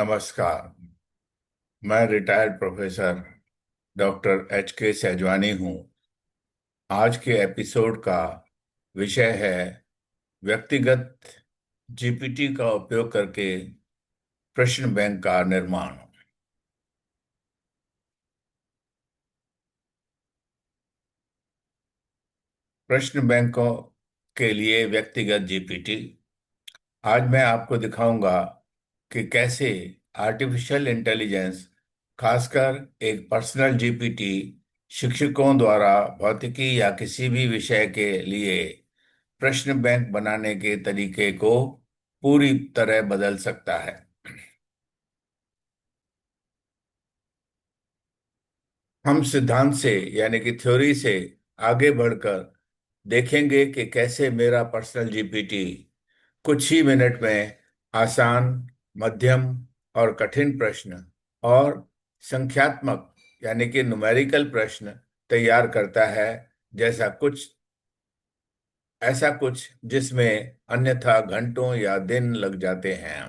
नमस्कार। मैं retired professor doctor H.K. सैजवानी हूँ। आज के एपिसोड का विषय है व्यक्तिगत जीपीटी का उपयोग करके प्रश्न बैंक का निर्माण। प्रश्न बैंकों के लिए व्यक्तिगत जीपीटी। आज मैं आपको दिखाऊंगा कि कैसे आर्टिफिशियल इंटेलिजेंस, खासकर एक पर्सनल जीपीटी, शिक्षकों द्वारा भौतिकी या किसी भी विषय के लिए प्रश्न बैंक बनाने के तरीके को पूरी तरह बदल सकता है। हम सिद्धांत से यानी कि थ्योरी से आगे बढ़कर देखेंगे कि कैसे मेरा पर्सनल जीपीटी कुछ ही मिनट में आसान, मध्यम और कठिन प्रश्न और संख्यात्मक यानी कि न्यूमेरिकल प्रश्न तैयार करता है। जैसा कुछ ऐसा कुछ जिसमें अन्यथा घंटों या दिन लग जाते हैं।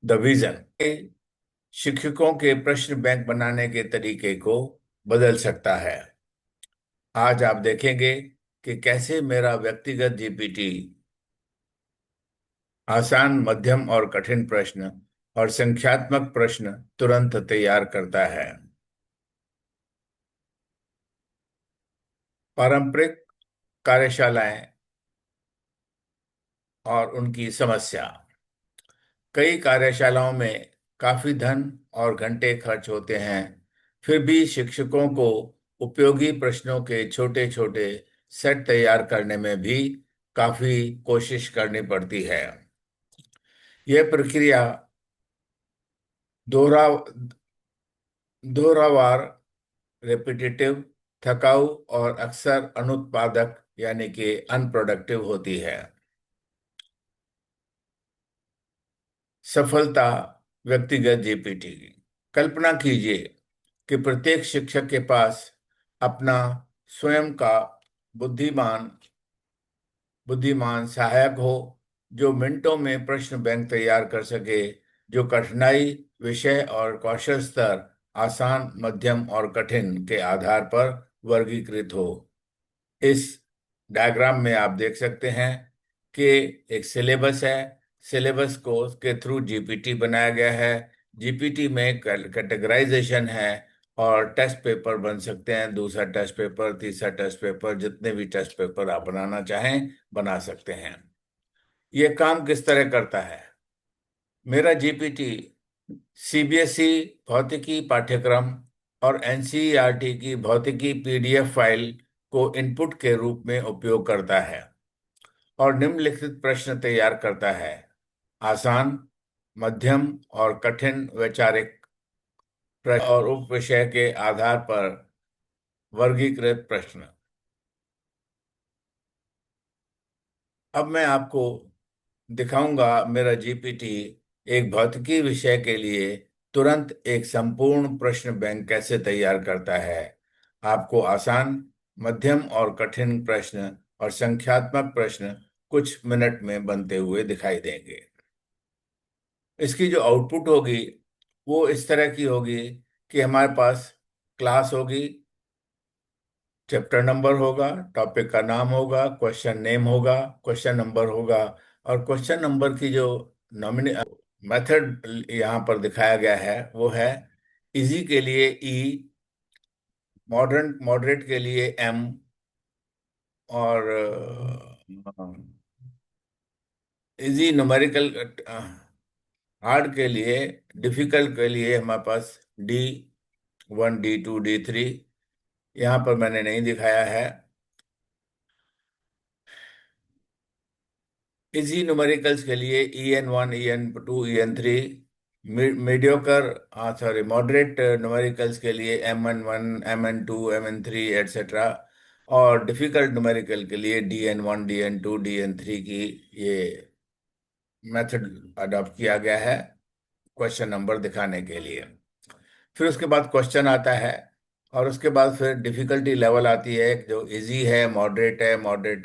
द विजन शिक्षकों के प्रश्न बैंक बनाने के तरीके को बदल सकता है। आज आप देखेंगे कि कैसे मेरा व्यक्तिगत जीपीटी आसान, मध्यम और कठिन प्रश्न और संख्यात्मक प्रश्न तुरंत तैयार करता है। पारंपरिक कार्यशालाएं और उनकी समस्या। कई कार्यशालाओं में काफी धन और घंटे खर्च होते हैं, फिर भी शिक्षकों को उपयोगी प्रश्नों के छोटे छोटे सेट तैयार करने में भी काफी कोशिश करनी पड़ती है। यह प्रक्रिया दोहरा दोहरावार, रेपिटेटिव, थकाऊ और अक्सर अनुत्पादक यानी कि अनप्रोडक्टिव होती है। सफलता व्यक्तिगत जीपीटी की। कल्पना कीजिए कि प्रत्येक शिक्षक के पास अपना स्वयं का बुद्धिमान बुद्धिमान सहायक हो, जो मिनटों में प्रश्न बैंक तैयार कर सके, जो कठिनाई, विषय और कौशल स्तर, आसान, मध्यम और कठिन के आधार पर वर्गीकृत हो। इस डायग्राम में आप देख सकते हैं कि एक सिलेबस है। सिलेबस को के थ्रू जीपीटी बनाया गया है। जीपीटी में कैटेगराइजेशन है और टेस्ट पेपर बन सकते हैं। दूसरा टेस्ट पेपर, तीसरा टेस्ट पेपर, जितने भी टेस्ट पेपर आप बनाना चाहें बना सकते हैं। ये काम किस तरह करता है? मेरा जीपीटी सीबीएसई भौतिकी पाठ्यक्रम और एनसीईआरटी की भौतिकी पीडीएफ फाइल को इनपुट के रूप में उपयोग करता है और निम्नलिखित प्रश्न तैयार करता है। आसान, मध्यम और कठिन वैचारिक प्रश्न और उप विषय के आधार पर वर्गीकृत प्रश्न। अब मैं आपको दिखाऊंगा मेरा जीपीटी एक भौतिकी विषय के लिए तुरंत एक संपूर्ण प्रश्न बैंक कैसे तैयार करता है। आपको आसान, मध्यम और कठिन प्रश्न और संख्यात्मक प्रश्न कुछ मिनट में बनते हुए दिखाई देंगे। इसकी जो आउटपुट होगी वो इस तरह की होगी कि हमारे पास क्लास होगी, चैप्टर नंबर होगा, टॉपिक का नाम होगा, क्वेश्चन नेम होगा, क्वेश्चन नंबर होगा और क्वेश्चन नंबर की जो नॉमिने मेथड यहाँ पर दिखाया गया है वो है इजी के लिए ई, मॉडरेट के लिए एम और इजी न्यूमेरिकल, हार्ड के लिए, डिफिकल्ट के लिए हमारे पास D1, D2, D3 यहाँ पर मैंने नहीं दिखाया है। इजी न्यूमेरिकल्स के लिए EN1, EN2, EN3। मीडियोकर, हाँ सॉरी, मॉडरेट न्यूमेरिकल्स के लिए MN1, MN2, MN3 एटसेट्रा। और डिफिकल्ट न्यूमेरिकल के लिए DN1, DN2, DN3 की ये मेथड अडॉप्ट किया गया है क्वेश्चन नंबर दिखाने के लिए। फिर उसके बाद क्वेश्चन आता है और उसके बाद फिर डिफिकल्टी लेवल आती है, जो इजी है, मॉडरेट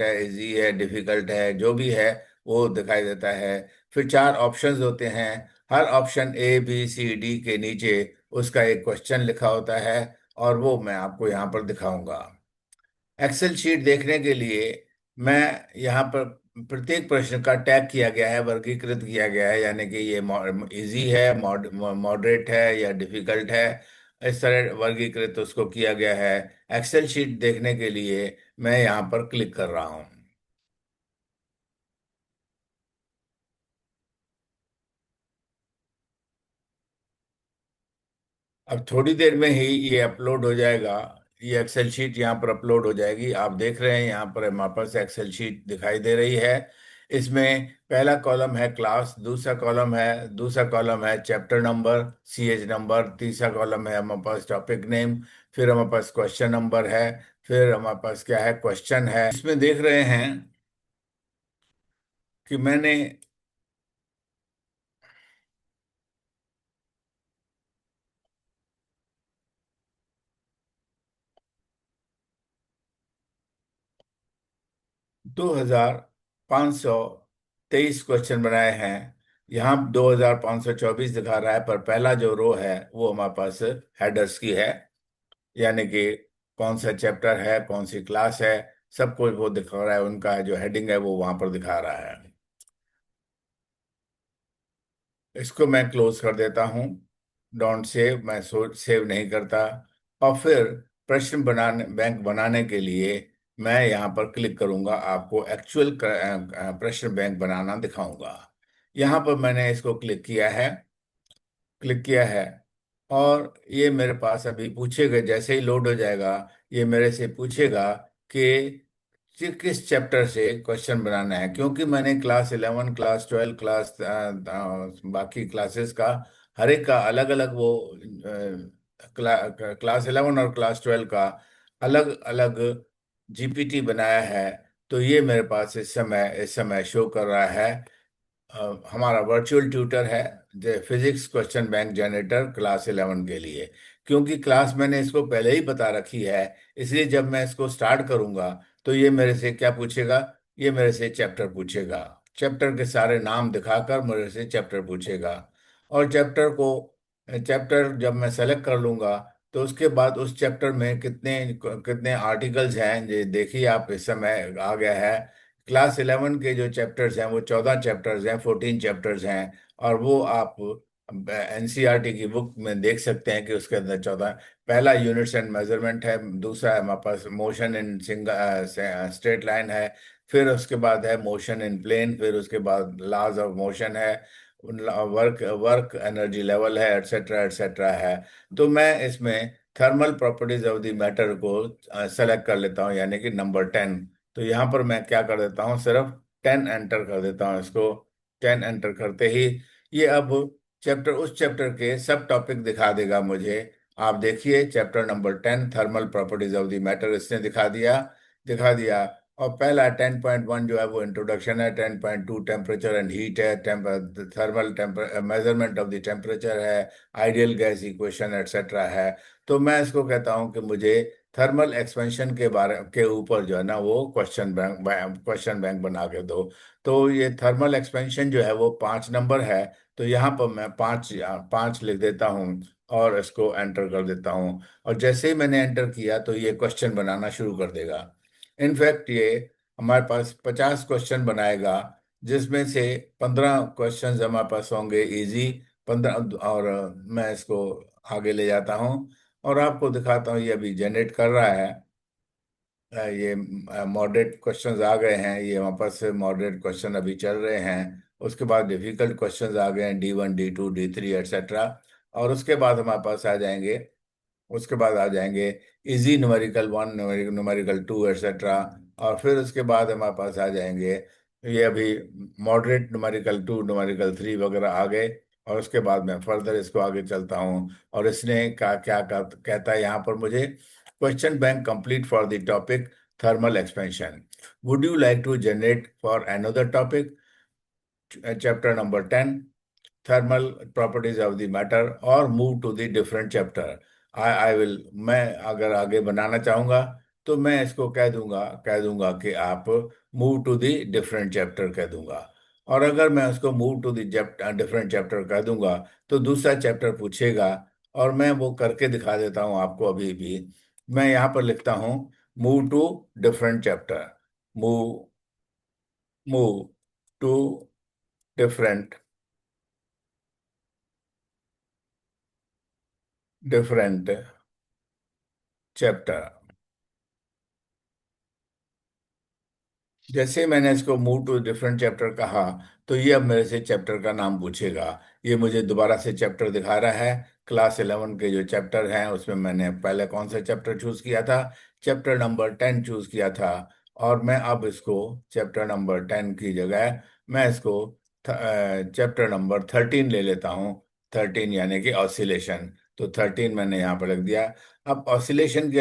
है, इजी है, डिफिकल्ट है, जो भी है वो दिखाई देता है। फिर चार ऑप्शंस होते हैं। हर option A B C D के नीचे उसका एक क्वेश्चन लिखा होता है, और वो मैं आपको यहाँ पर दिखाऊंगा। एक्सेल शीट देखने के लिए मैं यहाँ पर प्रत्येक प्रश्न का टैग किया गया है, वर्गीकृत किया गया है, यानी कि ये इजी है, मॉडरेट है या डिफिकल्ट है, इस तरह वर्गीकृत उसको किया गया है। एक्सेल शीट देखने के लिए मैं यहाँ पर क्लिक कर रहा हूँ। अब थोड़ी देर में ही ये अपलोड हो जाएगा। ये एक्सेल शीट यहाँ पर अपलोड हो जाएगी। आप देख रहे हैं यहाँ पर हमारे पास एक्सेल शीट दिखाई दे रही है। इसमें पहला कॉलम है क्लास, दूसरा कॉलम है चैप्टर नंबर, CH नंबर, तीसरा कॉलम है हमारे पास टॉपिक नेम, फिर हमारे पास क्वेश्चन नंबर है, फिर हमारे पास क्या है, क्वेश्चन है। इसमें देख रहे हैं कि मैंने 2523 क्वेश्चन बनाए हैं। यहाँ 2524 दिखा रहा है, पर पहला जो रो है वो हमारे पास हेडर्स की है, यानी कि कौन सा चैप्टर है, कौन सी क्लास है, सब कुछ वो दिखा रहा है। उनका जो हेडिंग है वो वहां पर दिखा रहा है। इसको मैं क्लोज कर देता हूँ। डोंट सेव, मैं सेव नहीं करता। और फिर प्रश्न बनाने बैंक बनाने के लिए मैं यहाँ पर क्लिक करूंगा, आपको एक्चुअल प्रश्न बैंक बनाना दिखाऊंगा। यहाँ पर मैंने इसको क्लिक किया है, और ये मेरे पास अभी पूछेगा, जैसे ही लोड हो जाएगा ये मेरे से पूछेगा कि किस चैप्टर से क्वेश्चन बनाना है। क्योंकि मैंने क्लास 11, क्लास 12, बाकी क्लासेस का हर एक का अलग अलग वो क्लास 11 और क्लास 12 का अलग अलग GPT बनाया है। तो ये मेरे पास इस समय शो कर रहा है। हमारा वर्चुअल ट्यूटर है, जो physics question bank generator class 11 के लिए। क्योंकि क्लास मैंने इसको पहले ही बता रखी है, इसलिए जब मैं इसको स्टार्ट करूंगा तो ये मेरे से क्या पूछेगा, ये मेरे से चैप्टर पूछेगा। चैप्टर के सारे नाम दिखाकर मेरे से चैप्टर पूछेगा। और चैप्टर जब मैं सेलेक्ट कर लूंगा तो उसके बाद उस चैप्टर में कितने कितने आर्टिकल्स हैं, ये देखिए आप, इस समय आ गया है। क्लास 11 के जो चैप्टर्स हैं वो 14 चैप्टर्स हैं, 14 चैप्टर्स हैं। और वो आप NCERT की बुक में देख सकते हैं कि उसके अंदर 14। पहला यूनिट्स एंड मेजरमेंट है, दूसरा है हमारे पास motion in single straight line है, फिर उसके बाद है मोशन इन प्लेन, फिर उसके बाद लॉज ऑफ मोशन है, वर्क वर्क एनर्जी लेवल है, एटसेट्रा एटसेट्रा है। तो मैं इसमें thermal properties of the matter को सेलेक्ट कर लेता हूँ, यानी कि नंबर 10। तो यहाँ पर मैं क्या कर देता हूँ, सिर्फ 10 एंटर कर देता हूँ इसको। 10 एंटर करते ही ये अब उस चैप्टर के सब टॉपिक दिखा देगा मुझे। आप देखिए chapter number 10, thermal properties of the matter, इसने दिखा दिया। और पहला 10.1 जो है वो इंट्रोडक्शन है, 10.2 टेम्परेचर एंड हीट है, thermal measurement of the temperature है, आइडियल गैस इक्वेशन एटसेट्रा है। तो मैं इसको कहता हूँ कि मुझे थर्मल एक्सपेंशन के बारे के ऊपर जो है ना वो क्वेश्चन बैंक बना के दो। तो ये थर्मल एक्सपेंशन जो है वो 5 नंबर है। तो यहाँ पर मैं पाँच पाँच लिख देता हूँ और इसको एंटर कर देता हूँ। और जैसे ही मैंने एंटर किया तो ये क्वेश्चन बनाना शुरू कर देगा। इनफैक्ट ये हमारे पास 50 क्वेश्चन बनाएगा, जिसमें से 15 क्वेश्चन हमारे पास होंगे इजी, 15। और मैं इसको आगे ले जाता हूँ और आपको दिखाता हूँ, ये अभी जनरेट कर रहा है। ये मॉडरेट क्वेश्चंस आ गए हैं, ये हमारे पास मॉडरेट क्वेश्चन अभी चल रहे हैं। उसके बाद डिफिकल्ट क्वेश्चंस आ गए हैं, D1 D2 D3 एटसेट्रा। और उसके बाद आ जाएंगे इजी न्यूमेरिकल 1, न्यूमेरिकल 2 एटसेट्रा। और फिर उसके बाद हमारे पास आ जाएंगे, ये अभी मॉडरेट न्यूमेरिकल 2 न्यूमेरिकल 3 वगैरह आ गए। और उसके बाद मैं फर्दर इसको आगे चलता हूँ, और इसने कहता है यहाँ पर मुझे, question bank complete for the topic thermal expansion, would you like to generate for another topic, chapter number 10, thermal properties of the matter, और move to the different chapter. I will, मैं अगर आगे बनाना चाहूंगा तो मैं इसको कह दूंगा कि आप move to the different chapter कह दूंगा। और अगर मैं उसको move to the different chapter कर दूंगा तो दूसरा चैप्टर पूछेगा, और मैं वो करके दिखा देता हूँ आपको अभी भी। मैं यहाँ पर लिखता हूँ move to different chapter, move move to different different chapter. जैसे मैंने इसको मूव टू डिफरेंट चैप्टर कहा, तो ये अब मेरे से चैप्टर का नाम पूछेगा। ये मुझे दोबारा से चैप्टर दिखा रहा है। क्लास 11 के जो चैप्टर हैं उसमें मैंने पहले कौन सा चैप्टर चूज किया था, चैप्टर नंबर 10 चूज किया था। और मैं अब इसको चैप्टर नंबर 10 की जगह मैं इसको चैप्टर नंबर 13 ले लेता हूँ। 13 यानी कि ऑसिलेशन। तो 13 मैंने यहाँ पर लिख दिया। अब ऑसिलेशन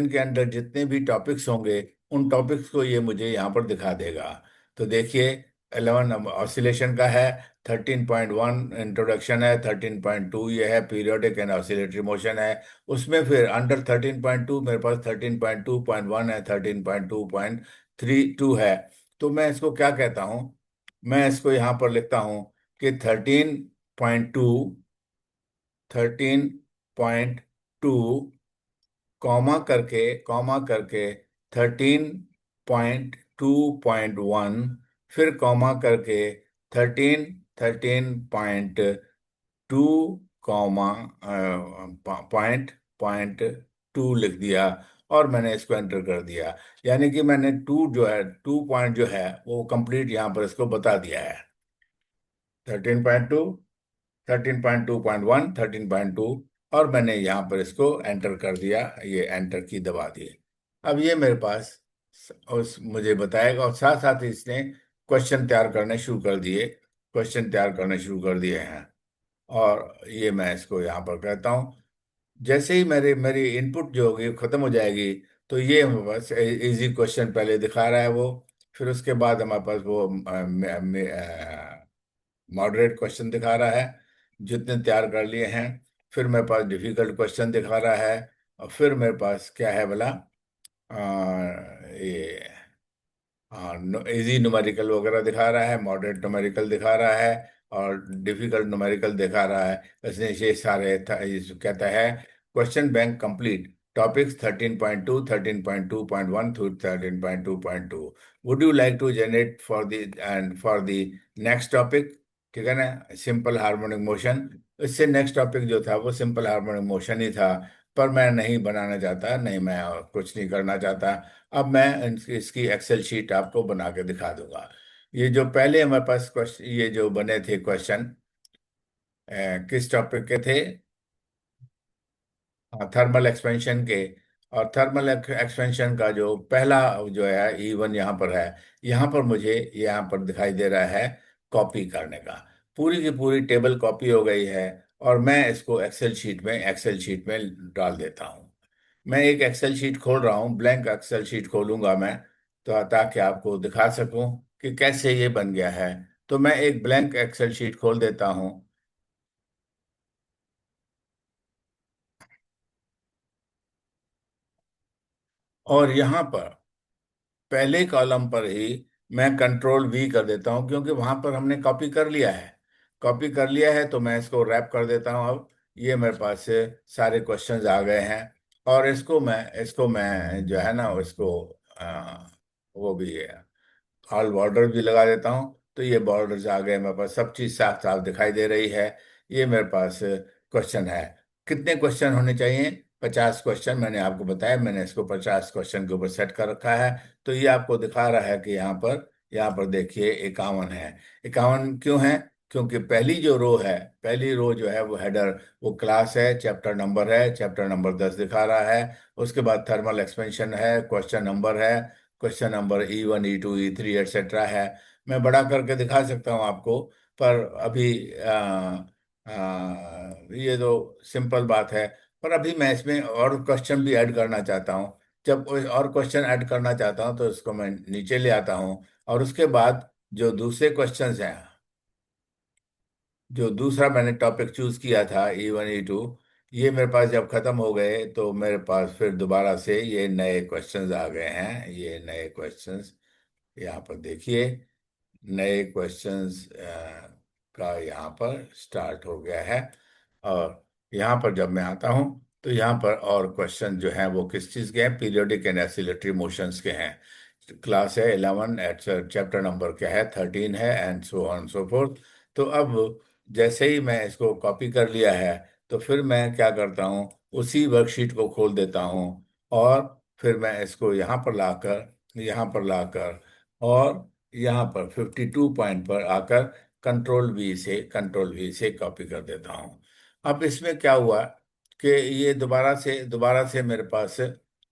के अंदर जितने भी टॉपिक्स होंगे, उन टॉपिक्स को ये मुझे यहाँ पर दिखा देगा। तो देखिए, 11 ऑसिलेशन का है, 13.1 इंट्रोडक्शन है, 13.2 ये है पीरियोडिक एंड ऑसिलेटरी मोशन है। उसमें फिर अंडर 13.2 मेरे पास 13.2.1 है, 13.2.32 है। तो मैं इसको क्या कहता हूँ, मैं इसको यहाँ पर लिखता हूँ कि 13.2 कॉमा करके 13.2.1, फिर कॉमा करके 13.2 कॉमा पॉइंट 2 लिख दिया, और मैंने इसको एंटर कर दिया। यानी कि मैंने 2 जो है वो कंप्लीट यहाँ पर इसको बता दिया है। 13.2, 13.2.1, 13.2, और मैंने यहाँ पर इसको एंटर कर दिया, ये एंटर की दबा दी। अब ये मेरे पास उस मुझे बताएगा, और साथ साथ ही इसने क्वेश्चन तैयार करने शुरू कर दिए, क्वेश्चन तैयार करने शुरू कर दिए हैं। और ये मैं इसको यहाँ पर कहता हूँ। जैसे ही मेरी मेरी इनपुट जो होगी खत्म हो जाएगी, तो ये हमारे पास इजी क्वेश्चन पहले दिखा रहा है वो। फिर उसके बाद हमारे पास वो मॉडरेट क्वेश्चन दिखा रहा है जितने तैयार कर लिए हैं। फिर मेरे पास डिफिकल्ट क्वेश्चन दिखा रहा है। और फिर मेरे पास क्या है बोला, ये हाँ, इजी न्यूमेरिकल वगैरह दिखा रहा है, मॉडरेट न्यूमेरिकल दिखा रहा है, और डिफिकल्ट न्यूमेरिकल दिखा रहा है। इसने ये सारे ये कहता है question bank complete, topics 13.2, 13.2.1 through 13.2.2। Would you like to generate for the next topic. ठीक है ना, सिंपल हार्मोनिक मोशन। इससे नेक्स्ट टॉपिक जो था वो सिंपल हार्मोनिक मोशन ही था, पर मैं नहीं बनाना चाहता, नहीं मैं और कुछ नहीं करना चाहता। अब मैं इसकी एक्सेल शीट आपको बना के दिखा दूंगा। ये जो पहले हमारे पास क्वेश्चन, ये जो बने थे क्वेश्चन, किस टॉपिक के थे, थर्मल एक्सपेंशन के। और थर्मल एक्सपेंशन का जो पहला जो है E1 यहाँ पर है। यहाँ पर मुझे यहाँ पर दिखाई दे रहा है कॉपी करने का। पूरी की पूरी टेबल कॉपी हो गई है, और मैं इसको एक्सेल शीट में डाल देता हूँ। मैं एक एक्सेल शीट खोल रहा हूँ, ब्लैंक एक्सेल शीट खोलूंगा मैं, तो ताकि आपको दिखा सकूं कि कैसे ये बन गया है। तो मैं एक ब्लैंक एक्सेल शीट खोल देता हूँ। और यहाँ पर पहले कॉलम पर ही मैं कंट्रोल V कर देता हूँ, क्योंकि वहां पर हमने कॉपी कर लिया है। कॉपी कर लिया है तो मैं इसको रैप कर देता हूँ। अब ये मेरे पास से सारे क्वेश्चंस आ गए हैं। और इसको मैं जो है ना इसको वो भी है, ऑल बॉर्डर भी लगा देता हूँ। तो ये बॉर्डर्स आ गए मेरे पास, सब चीज साफ साफ दिखाई दे रही है। ये मेरे पास क्वेश्चन है। कितने क्वेश्चन होने चाहिए, 50 क्वेश्चन मैंने आपको बताया। मैंने इसको 50 क्वेश्चन के ऊपर सेट कर रखा है। तो ये आपको दिखा रहा है कि यहाँ पर देखिए 51 है। 51 क्यों है, क्योंकि पहली रो जो है वो हेडर, वो क्लास है, चैप्टर नंबर है, चैप्टर नंबर 10 दिखा रहा है। उसके बाद थर्मल एक्सपेंशन है, क्वेश्चन नंबर है, question number E1, E2, E3 etcetera है। मैं बड़ा करके दिखा सकता हूँ आपको, पर अभी ये तो सिंपल बात है। पर अभी मैं इसमें और क्वेश्चन भी ऐड करना चाहता हूँ। जब कोई और क्वेश्चन ऐड करना चाहता हूँ तो इसको मैं नीचे ले आता हूँ। और उसके बाद जो दूसरे क्वेश्चंस हैं, जो दूसरा मैंने टॉपिक चूज किया था E1, E2, ये मेरे पास जब खत्म हो गए तो मेरे पास फिर दोबारा से ये नए क्वेश्चंस आ गए हैं। ये नए क्वेश्चंस यहाँ पर देखिए, नए क्वेश्चंस का यहाँ पर स्टार्ट हो गया है। और यहाँ पर जब मैं आता हूँ तो यहाँ पर और क्वेश्चन जो हैं वो किस चीज़ के हैं, पीरियोडिक एंड एसिलेटरी मोशंस के हैं। क्लास है 11, एट चैप्टर नंबर क्या है, 13 है, and so on so fourth. तो अब जैसे ही मैं इसको कॉपी कर लिया है, तो फिर मैं क्या करता हूँ, उसी वर्कशीट को खोल देता हूँ, और फिर मैं इसको यहाँ पर लाकर और यहाँ पर 52 पॉइंट पर आकर कंट्रोल वी से कॉपी कर देता हूँ। अब इसमें क्या हुआ कि ये दोबारा से मेरे पास,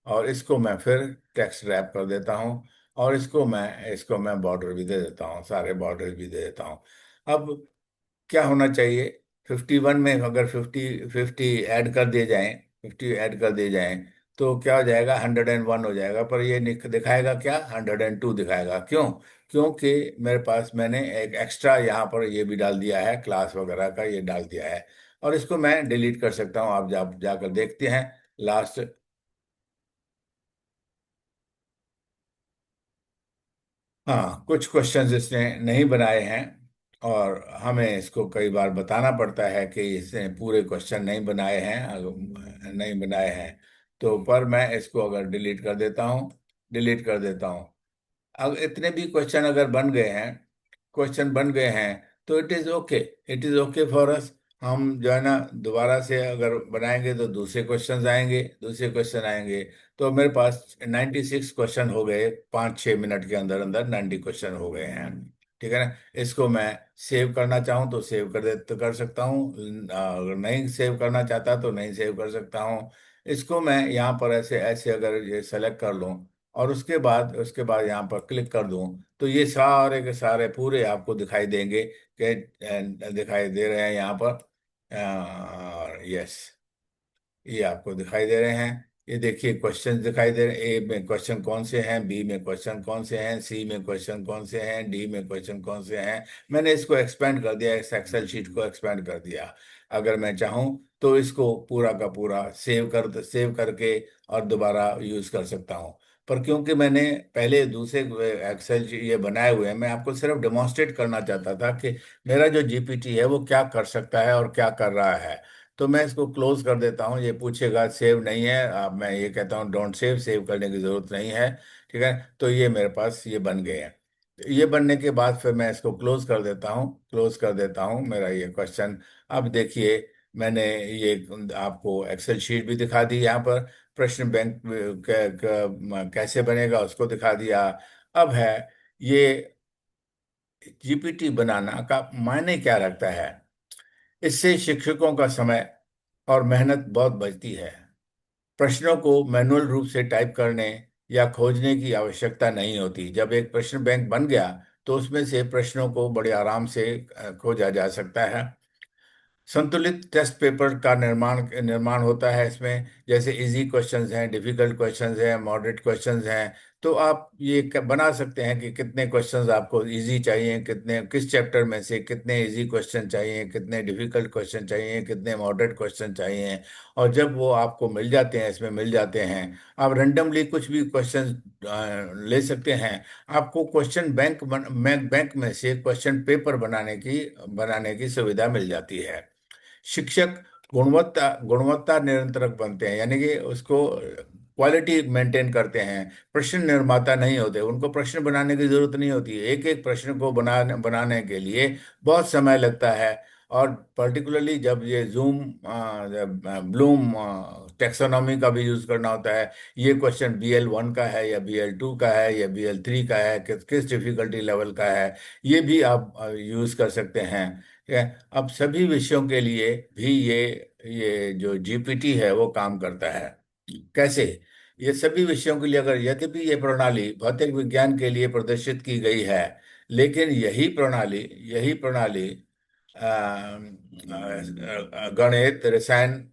और इसको मैं फिर टेक्स्ट रैप कर देता हूँ, और इसको मैं बॉर्डर भी दे देता हूँ, सारे बॉर्डर भी दे देता हूँ। अब क्या होना चाहिए, 51 में अगर 50 ऐड कर दिए जाएं, 50 ऐड कर दिए जाएं, तो क्या हो जाएगा, 101 हो जाएगा। पर ये दिखाएगा क्या, 102 दिखाएगा। क्यों? क्योंकि मेरे पास मैंने एक एक्स्ट्रा यहाँ पर ये भी डाल दिया है, क्लास वगैरह का ये डाल दिया है। और इसको मैं डिलीट कर सकता हूँ, आप जाकर देखते हैं लास्ट। हाँ, कुछ क्वेश्चंस इसने नहीं बनाए हैं, और हमें इसको कई बार बताना पड़ता है कि इसने पूरे क्वेश्चन नहीं बनाए हैं, नहीं बनाए हैं। तो पर मैं इसको अगर डिलीट कर देता हूँ, अब इतने भी क्वेश्चन बन गए हैं, तो it is okay for us. हम जो है ना, दोबारा से अगर बनाएंगे तो दूसरे क्वेश्चन आएंगे। तो मेरे पास 96 क्वेश्चन हो गए, 5-6 मिनट के अंदर अंदर 90 क्वेश्चन हो गए हैं। ठीक है ना? इसको मैं सेव करना चाहूँ तो सेव कर सकता हूँ, अगर नहीं सेव करना चाहता तो नहीं सेव कर सकता हूँ। इसको मैं यहाँ पर ऐसे ऐसे अगर ये सेलेक्ट कर लूँ, और उसके बाद यहाँ पर क्लिक कर दूं, तो ये सारे के सारे पूरे आपको दिखाई देंगे कि दिखाई दे रहे हैं यहाँ पर। यस, ये आपको दिखाई दे रहे हैं। ये देखिए क्वेश्चन दिखाई दे रहे हैं, ए में क्वेश्चन कौन से हैं, बी में क्वेश्चन कौन से हैं, सी में क्वेश्चन कौन से हैं, डी में क्वेश्चन कौन से हैं। मैंने इसको एक्सपेंड कर दिया, इस एक्सेल शीट को एक्सपेंड कर दिया। अगर मैं चाहूँ तो इसको पूरा का पूरा सेव करके और दोबारा यूज कर सकता हूँ। पर क्योंकि मैंने पहले दूसरे एक्सेल ये बनाए हुए हैं, मैं आपको सिर्फ डेमोन्स्ट्रेट करना चाहता था कि मेरा जो जीपीटी है वो क्या कर सकता है और क्या कर रहा है। तो मैं इसको क्लोज कर देता हूँ, ये पूछेगा सेव नहीं है, अब मैं ये कहता हूँ डोंट सेव करने की जरूरत नहीं है। ठीक है, तो ये मेरे पास ये बन गए हैं। ये बनने के बाद फिर मैं इसको क्लोज कर देता हूँ मेरा ये क्वेश्चन। अब देखिए, मैंने ये आपको एक्सेल शीट भी दिखा दी, यहाँ पर प्रश्न बैंक कैसे बनेगा उसको दिखा दिया। अब है ये जीपीटी बनाना का मायने क्या रखता है। इससे शिक्षकों का समय और मेहनत बहुत बचती है। प्रश्नों को मैनुअल रूप से टाइप करने या खोजने की आवश्यकता नहीं होती। जब एक प्रश्न बैंक बन गया, तो उसमें से प्रश्नों को बड़े आराम से खोजा जा सकता है। संतुलित टेस्ट पेपर का निर्माण निर्माण होता है इसमें, जैसे इजी क्वेश्चंस हैं, डिफिकल्ट क्वेश्चंस हैं, मॉडरेट क्वेश्चंस हैं। तो आप ये बना सकते हैं कि कितने क्वेश्चंस आपको इजी चाहिए, कितने किस चैप्टर में से कितने इजी क्वेश्चन चाहिए, कितने डिफिकल्ट क्वेश्चन चाहिए, कितने मॉडरेट क्वेश्चन चाहिए। और जब वो आपको मिल जाते हैं, इसमें मिल जाते हैं, आप रैंडमली कुछ भी क्वेश्चन ले सकते हैं। आपको क्वेश्चन बैंक में से क्वेश्चन पेपर बनाने की सुविधा मिल जाती है। शिक्षक गुणवत्ता नियंत्रक बनते हैं, यानी कि उसको क्वालिटी मेंटेन करते हैं। प्रश्न निर्माता नहीं होते, उनको प्रश्न बनाने की जरूरत नहीं होती है। एक एक प्रश्न को बनाने बनाने के लिए बहुत समय लगता है। और पर्टिकुलरली जब ये ब्लूम टेक्सोनॉमी का भी यूज करना होता है। ये क्वेश्चन BL1 का है या BL2 का है या BL3 का है, किस डिफिकल्टी लेवल का है, ये भी आप यूज कर सकते हैं। ठीक है? अब सभी विषयों के लिए भी ये जो जीपीटी है वो काम करता है। कैसे? ये सभी विषयों के लिए, अगर यद्यपि ये प्रणाली भौतिक विज्ञान के लिए प्रदर्शित की गई है, लेकिन यही प्रणाली गणित, रसायन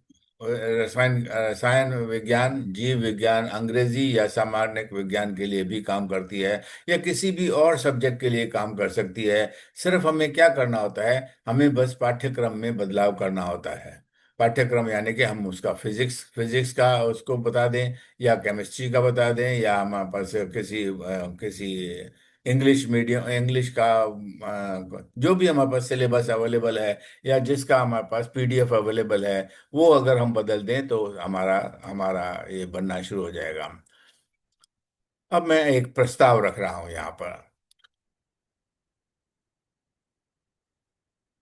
विज्ञान, जीव विज्ञान, अंग्रेजी या सामान्य विज्ञान के लिए भी काम करती है, या किसी भी और सब्जेक्ट के लिए काम कर सकती है। सिर्फ हमें क्या करना होता है, हमें बस पाठ्यक्रम में बदलाव करना होता है। पाठ्यक्रम यानी कि हम उसका फिजिक्स फिजिक्स का उसको बता दें, या केमिस्ट्री का बता दें, या हमारे पास किसी इंग्लिश मीडियम, इंग्लिश का जो भी हमारे पास सिलेबस अवेलेबल है या जिसका हमारे पास पीडीएफ अवेलेबल है, वो अगर हम बदल दें तो हमारा हमारा ये बनना शुरू हो जाएगा। अब मैं एक प्रस्ताव रख रहा हूं यहाँ पर।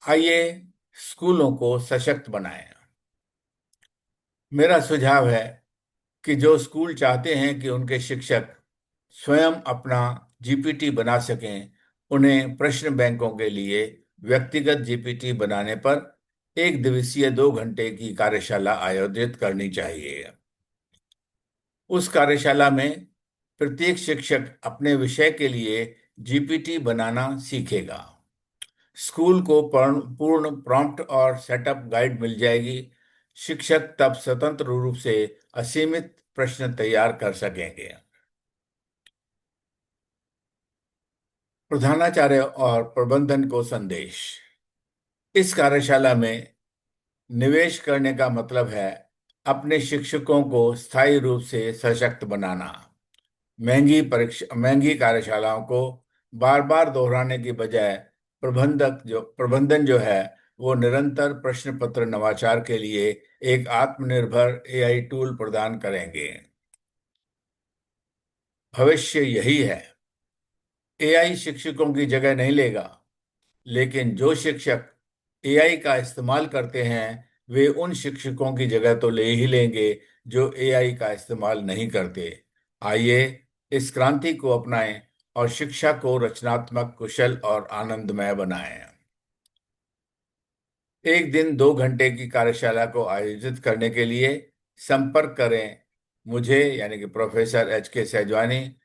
आइए स्कूलों को सशक्त बनाएं। मेरा सुझाव है कि जो स्कूल चाहते हैं कि उनके शिक्षक स्वयं अपना जीपीटी बना सकें, उन्हें प्रश्न बैंकों के लिए व्यक्तिगत जीपीटी बनाने पर 1 दिवसीय 2 घंटे की कार्यशाला आयोजित करनी चाहिए। उस कार्यशाला में प्रत्येक शिक्षक अपने विषय के लिए जीपीटी बनाना सीखेगा। स्कूल को पूर्ण प्रॉम्प्ट और सेटअप गाइड मिल जाएगी। शिक्षक तब स्वतंत्र रूप से असीमित प्रश्न तैयार कर सकेंगे। प्रधानाचार्य और प्रबंधन को संदेश। इस कार्यशाला में निवेश करने का मतलब है अपने शिक्षकों को स्थायी रूप से सशक्त बनाना। महंगी कार्यशालाओं को बार बार दोहराने की बजाय प्रबंधन जो है वो निरंतर प्रश्न पत्र नवाचार के लिए एक आत्मनिर्भर एआई टूल प्रदान करेंगे। भविष्य यही है। एआई शिक्षकों की जगह नहीं लेगा, लेकिन जो शिक्षक एआई का इस्तेमाल करते हैं वे उन शिक्षकों की जगह तो ले ही लेंगे जो एआई का इस्तेमाल नहीं करते। आइए इस क्रांति को अपनाएं और शिक्षा को रचनात्मक, कुशल और आनंदमय बनाएं। 1 दिन 2 घंटे की कार्यशाला को आयोजित करने के लिए संपर्क करें मुझे, यानी कि प्रोफेसर HK सेजवानी,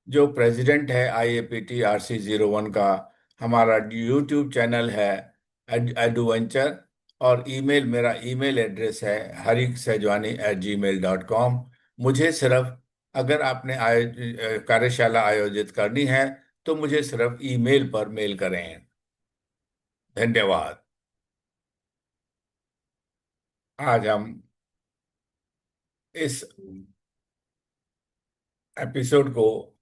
जो प्रेसिडेंट है IAPT RC01 का। हमारा यूट्यूब चैनल है एडुवेंचर, और ईमेल, मेरा ईमेल एड्रेस है harikseजवानी@gmail.com। मुझे सिर्फ, अगर आपने कार्यशाला आयोजित करनी है तो मुझे सिर्फ ईमेल पर मेल करें। धन्यवाद। आज हम इस एपिसोड को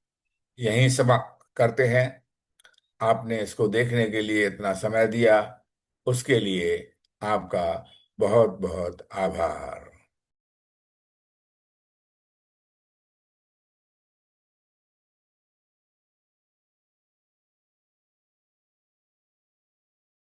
यहीं समाप्त करते हैं। आपने इसको देखने के लिए इतना समय दिया, उसके लिए आपका बहुत बहुत आभार।